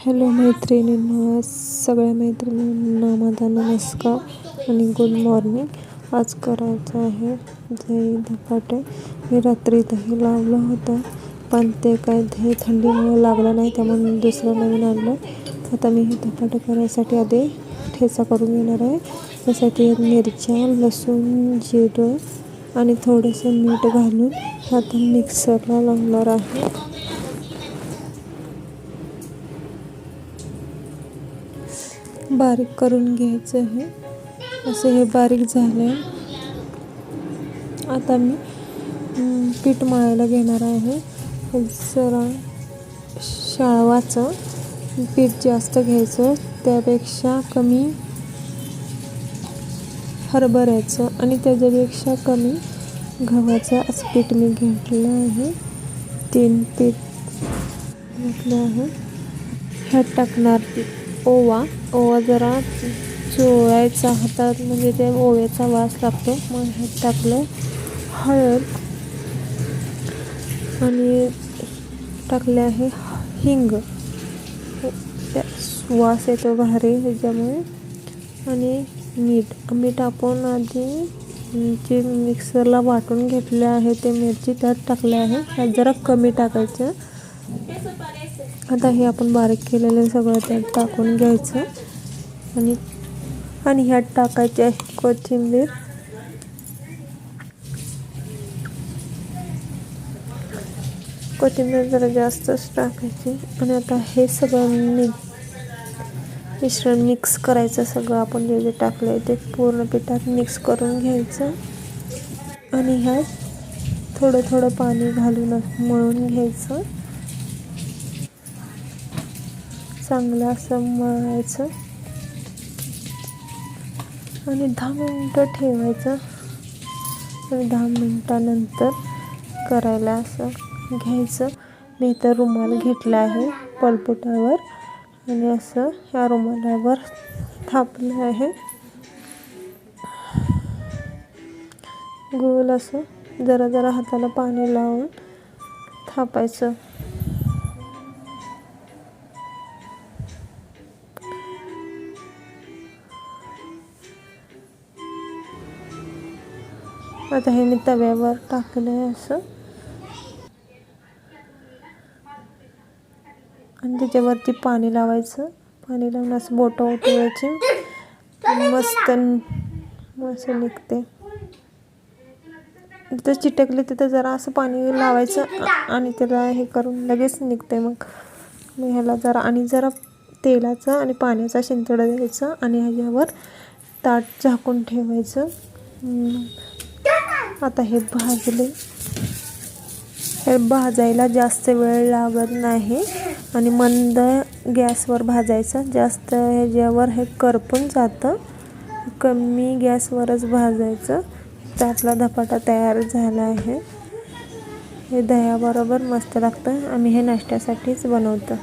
Hello मैत्रिणींनो, सगळ्या मैत्रिणींना माझा नमस्कार आणि गुड मॉर्निंग। आज करायचं आहे दही धपाटे। मी रात्री दही लावलं होतं, पण ते काय दही थंडीमुळे लागलं नाही, त्यामुळे दुसरं नवीन आणलं। आता मी हे धपाटे करायसाठी आधी ठेचा करून घेणार आहे। त्यासाठी मिरच्या, लसूण, जिरं आणि थोडंसं मीठ घालून आता मिक्सरला लावणार आहे। बारीक करून घ्यायचं आहे। असं हे बारीक झालंय। आता मी पीठ मळायला घेणार आहे। जरा शाळवाचं पीठ जास्त घ्यायचं, त्यापेक्षा कमी हरभऱ्याचं आणि त्याच्यापेक्षा कमी गव्हाचं असं पीठ मी घेतलं आहे। 3 पीठ घेतलं आहे। ह्यात टाकणार ओवा जरा चोळायचा हातात, म्हणजे ते ओव्याचा वास लागतो। मग ह्यात टाकलं हळद आणि टाकले आहे हिंग, वास येतो भारी ह्याच्यामुळे। आणि मीठ आपण आधी जे मिक्सरला वाटून घेतले आहे ते मिरची त्यात टाकले आहे। ह्यात जरा कमी टाकायचं। आता हे आपण बारीक केलेलं सगळं त्यात टाकून घ्यायचं आणि ह्यात टाकायची आहे कोथिंबीर। कोथिंबीर जरा जास्तच टाकायची। आणि आता हे सगळं मिश्रण मिक्स करायचं। सगळं आपण जे टाकलंय ते पूर्ण पिठात मिक्स करून घ्यायचं आणि ह्यात थोडं थोडं पाणी घालून मळून घ्यायचं। चांगलं असं मळायचं आणि 10 मिनिटं ठेवायचं। आणि 10 मिनिटानंतर करायला असं घ्यायचं। मी इथं रुमाल घेतला आहे पळपुट्यावर आणि असं ह्या रुमालावर थापलं आहे। गोल असं जरा जरा हाताला पाणी लावून थापायचं। आता हे मी तव्यावर टाकलंय असं, आणि त्याच्यावरती पाणी लावायचं। पाणी लावून असं बोटं उठवायची, मस्त निघते। तिथं चिटकले तिथं जरा असं पाणी लावायचं आणि त्याला हे करून लगेच निघते। मग ह्याला जरा तेलाचा आणि पाण्याचा शिंतोडा द्यायचा आणि ह्याच्यावर ताट झाकून ठेवायचं। आता हे भाजायला जास्त वेळ लागत नाही आणि मंद गॅसवर भाजायचं। जास्त ह्याच्यावर हे करपून जातं, कमी गॅसवरच भाजायचं। तर आपला धपाटा तयार झाला आहे। हे दह्याबरोबर मस्त लागतं। आम्ही हे नाश्त्यासाठीच बनवतो।